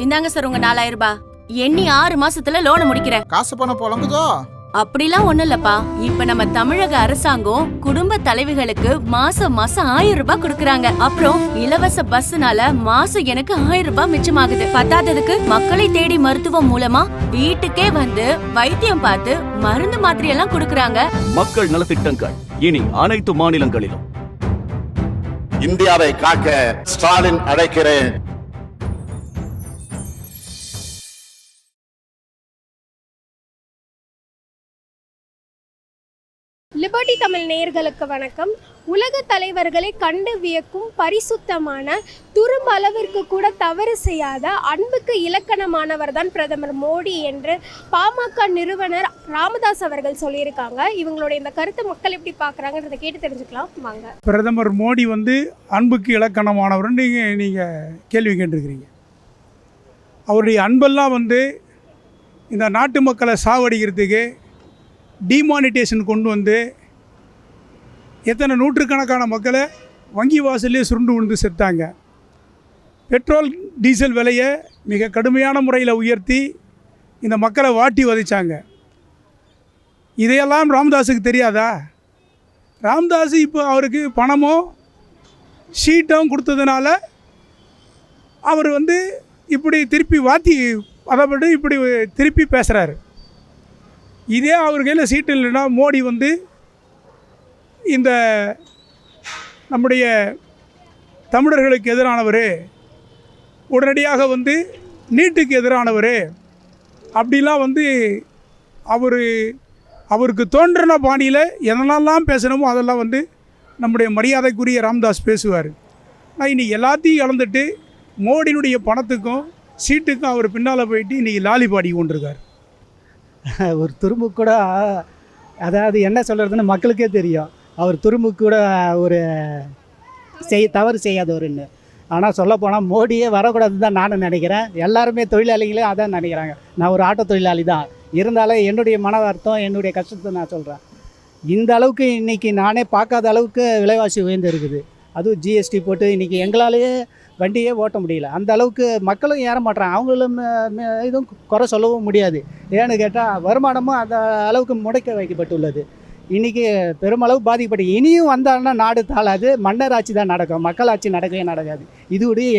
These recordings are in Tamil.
இந்தாங்க சார் உங்க 4000 ரூபாய். எண்ணி 6 மாசத்துல லோனை முடிக்கிறேன். காசு பணம் புலங்குதோ? அப்படிலாம் ஒண்ணும் இல்லப்பா. இப்ப நம்ம தமிழக அரசாங்கம் குடும்ப தலைவிகளுக்கு மாசம் மாசம் 1000 ரூபாய் கொடுக்கறாங்க. அப்புறம் இலவச பஸ்னால மாசம் எனக்கு 1000 ரூபாய் மிச்சமாகுது. பத்தாததுக்கு மக்களை தேடி மருத்துவம் மூலமா வீட்டுக்கே வந்து வைத்தியம் பார்த்து மருந்து மாத்திரை எல்லாம் கொடுக்கறாங்க. மக்கள் நலத்திட்டங்கள் இனி அனைத்து மாநிலங்களிலும். இந்தியாவை காக்க ஸ்டாலின் அழைக்கிறேன். லிபர்டி தமிழ் நேயர்களுக்கு வணக்கம். உலக தலைவர்களை கண்டு வியக்கும் பரிசுத்தமான, துரும்ப அளவிற்கு கூட தவறு செய்யாத, அன்புக்கு இலக்கணமானவர் தான் பிரதமர் மோடி என்று பாமக நிறுவனர் ராமதாஸ் அவர்கள் சொல்லியிருக்காங்க. இவங்களுடைய இந்த கருத்தை மக்கள் எப்படி பார்க்குறாங்கன்றதை கேட்டு தெரிஞ்சுக்கலாம் வாங்க. பிரதமர் மோடி அன்புக்கு இலக்கணமானவர்னு நீங்கள் கேள்வி கேட்டிருக்கிறீங்க. அவருடைய அன்பெல்லாம் இந்த நாட்டு மக்களை சாவடிக்கிறதுக்கு டிமானிட்டேஷன் கொண்டு வந்து எத்தனை நூற்றுக்கணக்கான மக்களை வங்கி வாசல்லே சுருண்டு விழுந்து செத்தாங்க. பெட்ரோல் டீசல் விலையை மிக கடுமையான முறையில் உயர்த்தி இந்த மக்களை வாட்டி வதைச்சாங்க. இதையெல்லாம் ராமதாஸுக்கு தெரியாதா? ராமதாஸ் இப்போ அவருக்கு பணமோ ஷீட்டும் கொடுத்ததுனால அவர் இப்படி திருப்பி வாத்தி அதைப்படி இப்படி திருப்பி பேசுகிறாரு. இதே அவர் கையில் சீட்டு இல்லைன்னா மோடி இந்த நம்முடைய தமிழர்களுக்கு எதிரானவர், உடனடியாக நீட்டுக்கு எதிரானவர் அப்படிலாம் அவருக்கு தோன்றின பாணியில் எதனெல்லாம் பேசணுமோ அதெல்லாம் நம்முடைய மரியாதைக்குரிய ராமதாஸ் பேசுவார். நான் இன்றைக்கி எல்லாத்தையும் இழந்துட்டு மோடியினுடைய பணத்துக்கும் சீட்டுக்கும் அவர் பின்னால் போயிட்டு இன்றைக்கி லாலி பாடி கொண்டிருக்கார். ஒரு துரும்பு கூட, அதாவது என்ன சொல்கிறதுன்னு மக்களுக்கே தெரியும். அவர் துரும்பு கூட ஒரு தவறு செய்யாதவருன்னு. ஆனால் சொல்லப்போனால் மோடியே வரக்கூடாதுன்னு தான் நானும் நினைக்கிறேன். எல்லாருமே தொழிலாளிகளே அதான் நினைக்கிறாங்க. நான் ஒரு ஆட்டோ தொழிலாளி தான். இருந்தாலும் என்னுடைய மன வருத்தம், என்னுடைய கஷ்டத்தை நான் சொல்கிறேன். இந்த அளவுக்கு இன்றைக்கி நானே பார்க்காத அளவுக்கு விலைவாசி உயர்ந்து இருக்குது. அதுவும் ஜிஎஸ்டி போட்டு இன்றைக்கி எங்களாலேயே வண்டியே ஓட்ட முடியல. அந்த அளவுக்கு மக்களும் ஏற மாட்டாங்க. அவங்களும் இதுவும் குறை சொல்லவும் முடியாது. ஏன்னு கேட்டால் வருமானமும் அந்த அளவுக்கு முடக்க வைக்கப்பட்டுள்ளது. இன்றைக்கி பெருமளவு பாதிக்கப்பட்டு இனியும் வந்தாங்கன்னா நாடு தாளாது, மன்னர் ஆட்சி தான் நடக்கும், மக்களாட்சி நடக்கவே நடக்காது.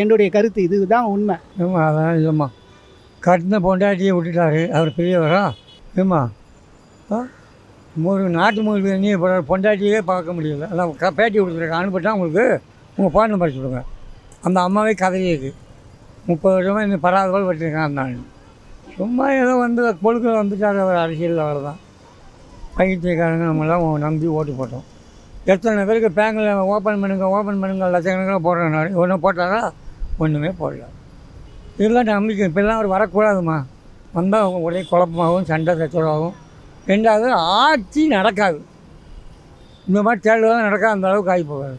என்னுடைய கருத்து, இதுதான் உண்மை. அதான் இல்லைம்மா, கட்டின பொண்டாட்டியை விட்டுட்டாரு அவர் பெரியவரா? ஏம்மா ஒரு நாட்டு மொழி நீ பொண்டாட்டியே பார்க்க முடியல. அதான் பேட்டி கொடுத்துருக்கேன், அனுப்பிட்டா உங்களுக்கு உங்கள் பாட்டு படிச்சு விடுங்க. அந்த அம்மாவே கதையே இருக்குது. 30 வருஷமாக இன்னும் பராத போல் வச்சுருக்கான். நான் சும்மா ஏதோ கொழுக்க வந்துட்டார் அவர் அரசியல். அவ்வளோதான். பயிற்சிக்காரங்க நம்மளாம் நம்பி ஓட்டு போட்டோம். எத்தனை பேருக்கு பேங்கில் ஓப்பன் பண்ணுங்க லட்சக்கணக்கில் போடுறனால ஒன்றும் போட்டாரா? ஒன்றுமே போடல. இதெல்லாம் நம்பிக்கை. இப்போல்லாம் அவர் வரக்கூடாதுமா. வந்தால் ஒரே குழப்பமாகவும் சண்டை சச்சரவாகும். ரெண்டாவது ஆட்சி நடக்காது. இந்த மாதிரி தேர்தலாம் நடக்காது. அந்த அளவுக்கு ஆகி போகாது.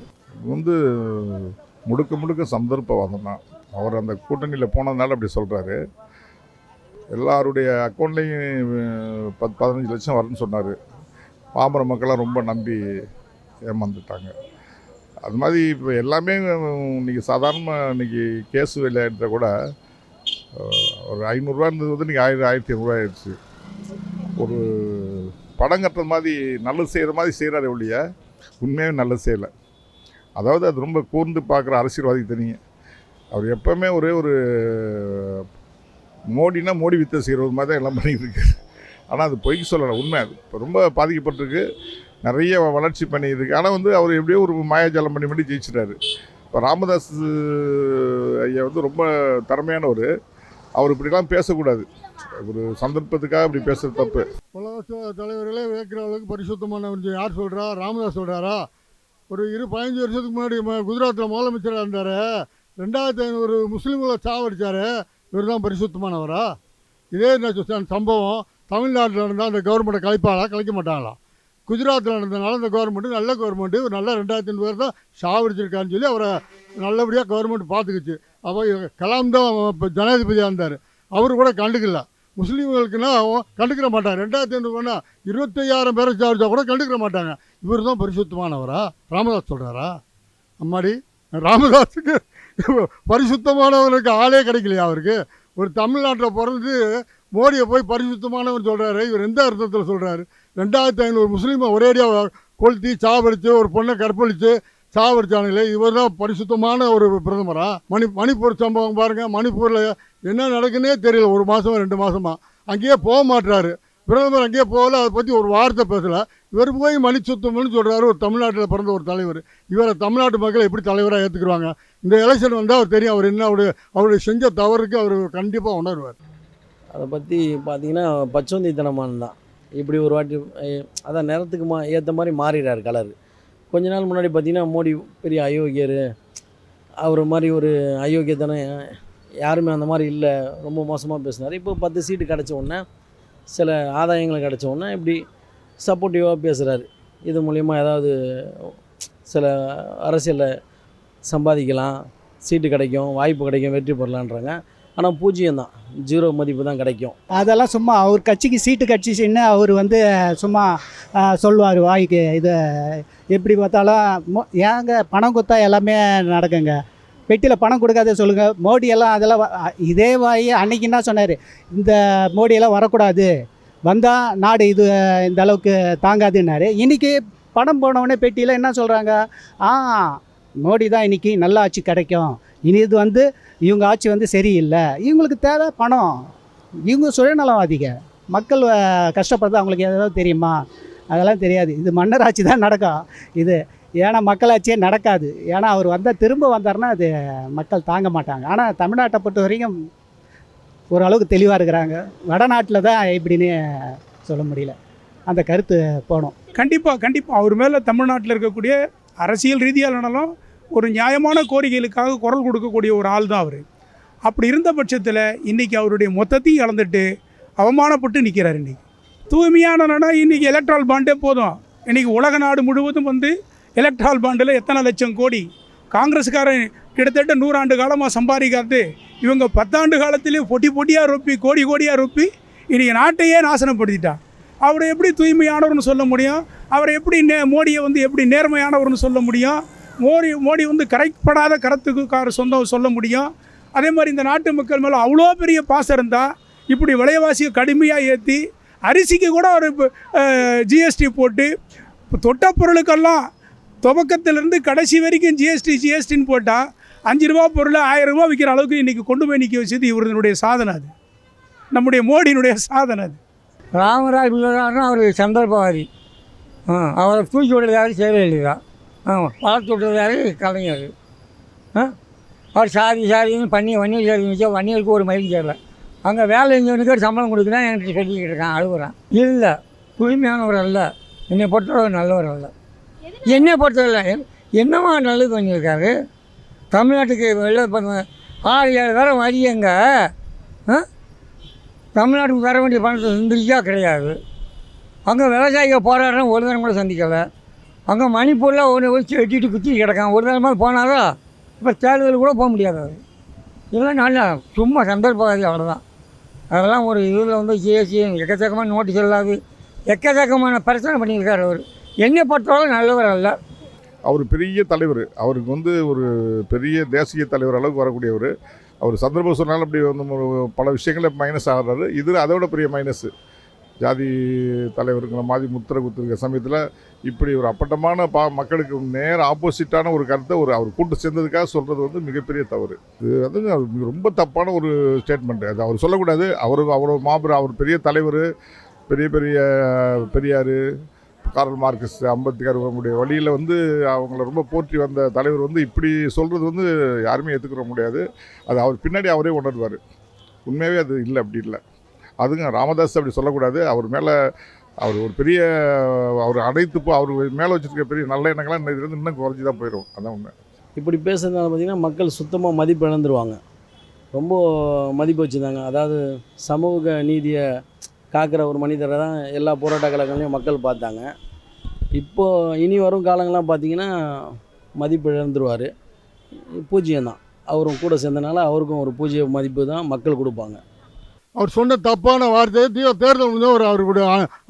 முழுக்க சந்தர்ப்பவாதம் தான். அவர் அந்த கூட்டணியில் போனதுனால அப்படி சொல்கிறாரு. எல்லாருடைய அக்கௌண்ட்லேயும் 10-15 லட்சம் வரும்னு சொன்னார். பாமர மக்களாக ரொம்ப நம்பி ஏமாந்துட்டாங்க. அது மாதிரி இப்போ எல்லாமே இன்றைக்கி சாதாரணமாக இன்றைக்கி கேஸ் விலை எடுத்தால் கூட ஒரு 500 இருந்தது இன்றைக்கி 1000-1500 ஆயிடுச்சு. ஒரு படம் கட்டுற மாதிரி நல்லது செய்கிற மாதிரி செய்கிறாரு ஒழிய உண்மையாக நல்லது செய்யலை. அதாவது அது ரொம்ப கூர்ந்து பார்க்குற அரசியல்வாதிக்கு தெரியும். அவர் எப்போவுமே ஒரு மோடினா மோடி வித்தை செய்கிற மாதிரி தான் எல்லாம் பண்ணிகிட்டு இருக்கு. ஆனால் அது பொய்க்கு சொல்லலை, உண்மை. அது இப்போ ரொம்ப பாதிக்கப்பட்டிருக்கு, நிறைய வளர்ச்சி பண்ணியிருக்கு. ஆனால் அவர் எப்படியோ ஒரு மாயாஜாலம் பண்ணி ஜெயிச்சிட்டாரு. இப்போ ராமதாஸ் ஐயா ரொம்ப திறமையானவர். அவர் இப்படிலாம் பேசக்கூடாது. ஒரு சந்தர்ப்பத்துக்காக இப்படி பேசுகிறது தப்பு. உலக தலைவர்களே வேக்கிற அளவுக்கு பரிசுத்தமானவர் யார் சொல்கிறா? ராமதாஸ் சொல்கிறாரா? ஒரு 15 வருஷத்துக்கு முன்னாடி குஜராத்தில் முதலமைச்சராக இருந்தார். 2500 முஸ்லீம்களை சாவடித்தார். இவர் தான் பரிசுத்தமானவரா? இதே சம்பவம் தமிழ்நாட்டில் நடந்தால் அந்த கவர்மெண்ட்டை கலைக்க மாட்டாங்களா? குஜராத்தில் நடந்ததுனால அந்த கவர்மெண்ட்டு நல்ல கவர்மெண்ட்டு, ஒரு நல்ல 2500 பேர் தான் சாவடிச்சிருக்கான்னு சொல்லி அவரை நல்லபடியாக கவர்மெண்ட் பார்த்துக்குச்சு. அப்போ கலாம் தான் இப்போ ஜனாதிபதியாக இருந்தார். அவர் கூட கண்டுக்கல. முஸ்லீம்களுக்குன்னா கண்டுக்கிற மாட்டாங்க. 2500 25,000 பேரை சார்ஜா கூட கண்டுக்கிற மாட்டாங்க. இவர் தான் பரிசுத்தமானவரா? ராமதாஸ் சொல்கிறாரா? அம்மாடி, ராமதாஸுக்கு பரிசுத்தமானவருக்கு ஆளே கிடைக்கலையா? அவருக்கு ஒரு தமிழ்நாட்டில் பிறந்து மோடியை போய் பரிசுத்தமானவர் சொல்கிறாரு. இவர் எந்த அர்த்தத்தில் சொல்கிறாரு? 2500 முஸ்லீமை ஒரேடியாக கொளுத்தி சாவடித்து ஒரு பொண்ணை கற்பழித்து சாவடிச்சானுங்களே, இவர் தான் பரிசுத்தமான ஒரு பிரதமரா? மணிப்பூர் சம்பவம் பாருங்கள். மணிப்பூரில் என்ன நடக்குன்னே தெரியல. 1 மாதம் 2 மாதமாக அங்கேயே போக மாட்டுறாரு பிரதமர். அங்கேயே போகல, அதை பற்றி ஒரு வார்த்தை பேசலை. இவர் போய் மணி சுத்தம்னு சொல்கிறாரு. ஒரு தமிழ்நாட்டில் பிறந்த ஒரு தலைவர். இவரை தமிழ்நாட்டு மக்கள் எப்படி தலைவராக ஏற்றுக்குருவாங்க? இந்த எலெக்ஷன் வந்தால் அவர் தெரியும், அவர் என்ன அவருடைய செஞ்ச தவறுக்கு அவர் கண்டிப்பாக உணர்வார். அதை பற்றி பார்த்தீங்கன்னா பச்சோந்தித்தனமானது தான். இப்படி ஒரு வாட்டி அதான் நேரத்துக்கு ஏற்ற மாதிரி மாறிடுறார் கலர். கொஞ்ச நாள் முன்னாடி பார்த்தீங்கன்னா மோடி பெரிய அயோக்கியர், அவர் மாதிரி ஒரு அயோக்கியத்தனம் யாருமே அந்த மாதிரி இல்லை, ரொம்ப மோசமாக பேசினார். இப்போ 10 சீட்டு கிடச்ச உடனே, சில ஆதாயங்கள் கிடச்ச உடனே இப்படி சப்போர்ட்டிவாக பேசுகிறாரு. இது மூலிமா ஏதாவது சில அரசியலில் சம்பாதிக்கலாம், சீட்டு கிடைக்கும், வாய்ப்பு கிடைக்கும், வெற்றி பெறலான்றாங்க. ஆனால் பூஜ்ஜியம் தான், 0 மதிப்பு தான் கிடைக்கும். அதெல்லாம் சும்மா அவர் கட்சிக்கு சீட்டு கட்சிச்சின்னு அவர் வந்து சும்மா சொல்லுவார் வாய்க்கு. இது எப்படி பார்த்தாலும் ஏங்க பணம் கொடுத்தா எல்லாமே நடக்குங்க. பெட்டியில் பணம் கொடுக்காதே சொல்லுங்கள். மோடியெல்லாம் அதெல்லாம் இதே வாய் அன்னைக்கு என்ன சொன்னார்? இந்த மோடியெல்லாம் வரக்கூடாது, வந்தால் நாடு இது இந்த அளவுக்கு தாங்காதுன்னாரு. இன்றைக்கி பணம் போனவுடனே பெட்டியில் என்ன சொல்கிறாங்க? மோடி தான் இன்றைக்கி நல்ல ஆட்சி கிடைக்கும், இனி இது வந்து இவங்க ஆட்சி வந்து சரியில்லை, இவங்களுக்கு தேவை பணம், இவங்க சுயநலவாதிக, மக்கள் கஷ்டப்படுறது அவங்களுக்கு ஏதாவது தெரியுமா? அதெல்லாம் தெரியாது. இது மன்னர் ஆட்சி தான் நடக்கும் இது. ஏன்னா மக்களாட்சியே நடக்காது. ஏன்னா அவர் வந்தால் திரும்ப வந்தார்னா அது மக்கள் தாங்க மாட்டாங்க. ஆனால் தமிழ்நாட்டை பொறுத்த வரைக்கும் ஓரளவுக்கு தெளிவாக இருக்கிறாங்க. வடநாட்டில் தான் இப்படின்னு சொல்ல முடியல. அந்த கருத்து போகணும். கண்டிப்பாக அவர் மேலே தமிழ்நாட்டில் இருக்கக்கூடிய அரசியல் ரீதியானாலும் ஒரு நியாயமான கோரிக்கைகளுக்காக குரல் கொடுக்கக்கூடிய ஒரு ஆள் தான் அவர். அப்படி இருந்த பட்சத்தில் இன்றைக்கி அவருடைய மொத்தத்தையும் இழந்துட்டு அவமானப்பட்டு நிற்கிறார். இன்றைக்கி தூய்மையான நாடா இன்றைக்கி எலக்ட்ரால் பாண்டே போதும். இன்றைக்கி உலக நாடு முழுவதும் வந்து எலக்ட்ரால் பாண்டில் எத்தனை லட்சம் கோடி காங்கிரஸுக்காரன் கிட்டத்தட்ட 100 ஆண்டு காலமாக சம்பாதிக்காது. இவங்க 10 ஆண்டு காலத்திலே பொட்டியாக ரொப்பி கோடியாக ரொப்பி இன்றைக்கி நாட்டையே நாசனப்படுத்திட்டான். அவரை எப்படி தூய்மையானவர்னு சொல்ல முடியும்? அவரை எப்படி மோடியை வந்து எப்படி நேர்மையானவர்னு சொல்ல முடியும்? மோடி வந்து கரைப்படாத கரத்துக்கு சொந்தம் சொல்ல முடியும்? அதே மாதிரி இந்த நாட்டு மக்கள் மேலே அவ்வளோ பெரிய பாசம் இருந்தால் இப்படி விலைவாசியை கடுமையாக ஏற்றி அரிசிக்கு கூட ஒரு ஜிஎஸ்டி போட்டு தொட்ட பொருளுக்கெல்லாம் துவக்கத்திலேருந்து கடைசி வரைக்கும் ஜிஎஸ்டின்னு போட்டால் 5 ரூபா பொருள் 1000 ரூபா விற்கிற அளவுக்கு இன்றைக்கி கொண்டு போய் நிற்க வச்சது இவருடைய சாதனை. அது நம்முடைய மோடியினுடைய சாதனை. அது ராமராஜ் பிள்ளைனா அவர் சந்தர்ப்பவாதி. அவரை தூக்கி விடுறது யாரும் சேவை இல்லையா? வளர்த்து விடுறது யார்? கலைஞர். அவர் சாதின்னு பண்ணி வன்னியர் சாதி வச்சா வன்னியருக்கு ஒரு மயிலும் சேரல. அங்கே வேலை செஞ்சவனுக்கு ஒரு சம்பளம் கொடுக்குறேன் என்கிட்ட சொல்லிக்கிட்டு இருக்கான், அழுகுறான். இல்லை, தூய்மையானவர் அல்ல, என்னை பொறுத்தவரை நல்லவர் அல்ல. என்னை பொறுத்தவரை என்னமா நல்லது பண்ணியிருக்காரு தமிழ்நாட்டுக்கு? வெளில 6-7 தரம் வரியங்க. தமிழ்நாட்டுக்கு தர வேண்டிய பணத்தை இருந்துச்சா? கிடையாது. அங்கே விவசாயிகள் போராடுறேன் ஒரு தரம் கூட சந்திக்கலை. அங்கே மணிப்பூரில் ஒன்று வச்சு வெட்டிட்டு குத்தி கிடக்கான். ஒரு தரமாக போனாரோ இப்போ தேர்தல் கூட போக முடியாது. இதெல்லாம் நல்லா சும்மா சந்தர்ப்பவாதி, அவ்வளோதான். அதெல்லாம் ஒரு இதில் வந்து ஜிஎஸ்டி எக்கச்சக்கமான நோட்டீஸ் இல்லாது எக்கச்சக்கமான பிரச்சனை பண்ணியிருக்காரு அவர். என்னை பொறுத்தவரை நல்லவர் அல்ல. அவர் பெரிய தலைவர். அவருக்கு வந்து ஒரு பெரிய தேசிய தலைவர் அளவுக்கு வரக்கூடியவர். அவர் சந்தர்ப்பம் சொன்னாலும் அப்படி வந்து பல விஷயங்களில் மைனஸ் ஆகிறாரு. இது அதை விட பெரிய மைனஸ்ஸு. ஜாதி தலைவருங்களை மாதிரி முத்திரை குத்துருக்க சமயத்தில் இப்படி ஒரு அப்பட்டமான மக்களுக்கு நேர ஆப்போசிட்டான ஒரு கருத்தை அவர் கூட்டு சேர்ந்ததுக்காக சொல்கிறது வந்து மிகப்பெரிய தவறு. இது வந்து ரொம்ப தப்பான ஒரு ஸ்டேட்மெண்ட்டு. அது அவர் சொல்லக்கூடாது. அவ்வளோ மாபெரும் அவர் பெரிய தலைவர், பெரிய பெரியார், கார்ல் மார்க்ஸ், அம்பேத்கர் அவங்களுடைய வழியில் வந்து அவங்கள ரொம்ப போற்றி வந்த தலைவர் வந்து இப்படி சொல்கிறது வந்து யாருமே ஏற்றுக்கிற முடியாது. அது அவர் பின்னாடி அவரே உணர்வார். உண்மையாகவே அது இல்லை, அப்படி இல்லை. அதுங்க ராமதாஸ் அப்படி சொல்லக்கூடாது. அவர் மேலே அவர் ஒரு பெரிய அவர் அவர் மேலே வச்சுருக்க பெரிய நல்ல எண்ணங்கள்லாம் இதுலேருந்து இன்னும் குறைஞ்சி தான் போயிடும். அதான் உண்மை. இப்படி பேசுறதுனால பார்த்திங்கன்னா மக்கள் சுத்தமாக மதிப்பு இழந்துருவாங்க. ரொம்ப மதிப்பு வச்சுருந்தாங்க. அதாவது சமூக நீதியை காக்கிற ஒரு மனிதரை தான் எல்லா போராட்ட காலங்களையும் மக்கள் பார்த்தாங்க. இப்போது இனி வரும் காலங்கள்லாம் பார்த்திங்கன்னா மதிப்பு இழந்துருவார். பூஜ்ஜியம் தான். அவரும் கூட சேர்ந்தனால அவருக்கும் ஒரு பூஜ்ஜிய மதிப்பு தான் மக்கள் கொடுப்பாங்க. அவர் சொன்ன தப்பான வார்த்தையை தேர்தல் வந்து அவர்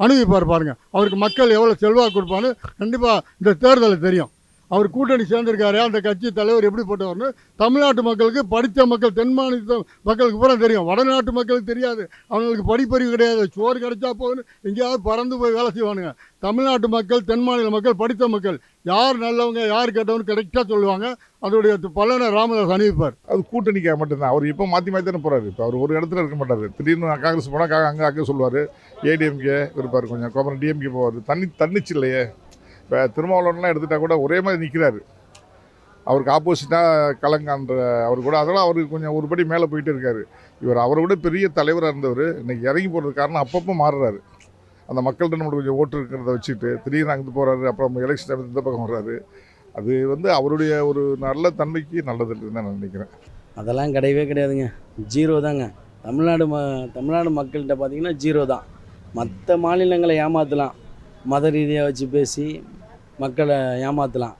அணுகிப்பார் பாருங்கள். அவருக்கு மக்கள் எவ்வளோ செல்வாக்கு கொடுப்பான்னு கண்டிப்பாக இந்த தேர்தலில் தெரியும். அவர் கூட்டணி சேர்ந்திருக்காரு, அந்த கட்சி தலைவர் எப்படிப்பட்டவர்னு தமிழ்நாட்டு மக்களுக்கு, படித்த மக்கள், தென் மாநில மக்களுக்கு பூரா தெரியும். வடநாட்டு மக்களுக்கு தெரியாது. அவங்களுக்கு படிப்பறிவு கிடையாது. சோறு கிடைச்சா போகுன்னு எங்கேயாவது பறந்து போய் வேலை செய்வானுங்க. தமிழ்நாட்டு மக்கள், தென் மாநில மக்கள், படித்த மக்கள் யார் நல்லவங்க யார் கெட்டவங்க கரெக்டாக சொல்லுவாங்க. அதோடைய பலனை ராமதாஸ் அணிவிப்பார். அது கூட்டணிக்காக மட்டும்தான். அவர் இப்போ மாற்றி மாற்றி தானே போகிறாரு. இப்போ அவர் ஒரு இடத்துல இருக்க மாட்டார். திடீர்னு காங்கிரஸ் போனால் அங்கே சொல்லுவார், ஏடிஎம்கே இருப்பார், கொஞ்சம் அப்புறம் டிஎம்கே போவார். தன்னிச்சு இல்லையே. இப்போ திருமாவளவன்லாம் எடுத்துட்டா கூட ஒரே மாதிரி நிற்கிறாரு. அவருக்கு ஆப்போசிட்டாக கலங்கான்ற அவர் கூட அதெல்லாம் அவருக்கு கொஞ்சம் ஒரு படி மேலே போயிட்டு இருக்காரு. இவர் அவரை விட பெரிய தலைவராக இருந்தவர் இன்றைக்கி இறங்கி போகிறது காரணம் அப்பப்போ மாறுறாரு. அந்த மக்கள்கிட்ட நம்மளுக்கு கொஞ்சம் ஓட்டு இருக்கிறத வச்சுட்டு திடீர்னு அங்கே போகிறாரு, அப்புறம் எலெக்ஷன் டைம் இந்த பக்கம் வர்றாரு. அது அவருடைய ஒரு நல்ல தன்மைக்கு நல்லதுன்னு தான் நான் நினைக்கிறேன். அதெல்லாம் கிடையவே கிடையாதுங்க. ஜீரோ தாங்க. தமிழ்நாடு மக்கள்கிட்ட பார்த்தீங்கன்னா ஜீரோ தான். மற்ற மாநிலங்களை ஏமாற்றலாம், மத ரீதியாக வச்சு பேசி மக்களை ஏமாற்றலாம்.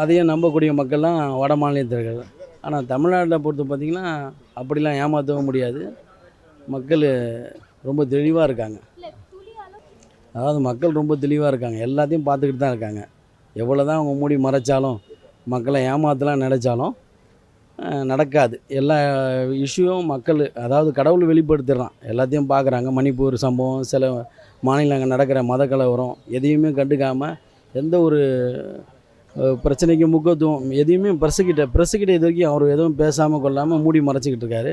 அதையும் நம்பக்கூடிய மக்கள்லாம் வட மாநிலத்திற்கு. ஆனால் தமிழ்நாட்டில் பொறுத்து பார்த்திங்கன்னா அப்படிலாம் ஏமாற்றவும் முடியாது. மக்கள் ரொம்ப தெளிவாக இருக்காங்க. அதாவது மக்கள் ரொம்ப தெளிவாக இருக்காங்க. எல்லாத்தையும் பார்த்துக்கிட்டு தான் இருக்காங்க. எவ்வளோ தான் அவங்க மூடி மறைச்சாலும், மக்களை ஏமாற்றலாம் நினச்சாலும் நடக்காது. எல்லா இஷ்யூவும் மக்கள், அதாவது கடவுள் வெளிப்படுத்திடுறான். எல்லாத்தையும் பார்க்குறாங்க. மணிப்பூர் சம்பவம், சில மாநிலங்கள் நடக்கிற மத கலவரம் எதையுமே கண்டுக்காமல் எந்த ஒரு பிரச்சனைக்கு முக்கியத்துவம் எதையுமே ப்ரெஸ்ஸுக்கிட்ட இது வரைக்கும் அவர் எதுவும் பேசாமல் கொள்ளாமல் மூடி மறைச்சிக்கிட்டு இருக்காரு.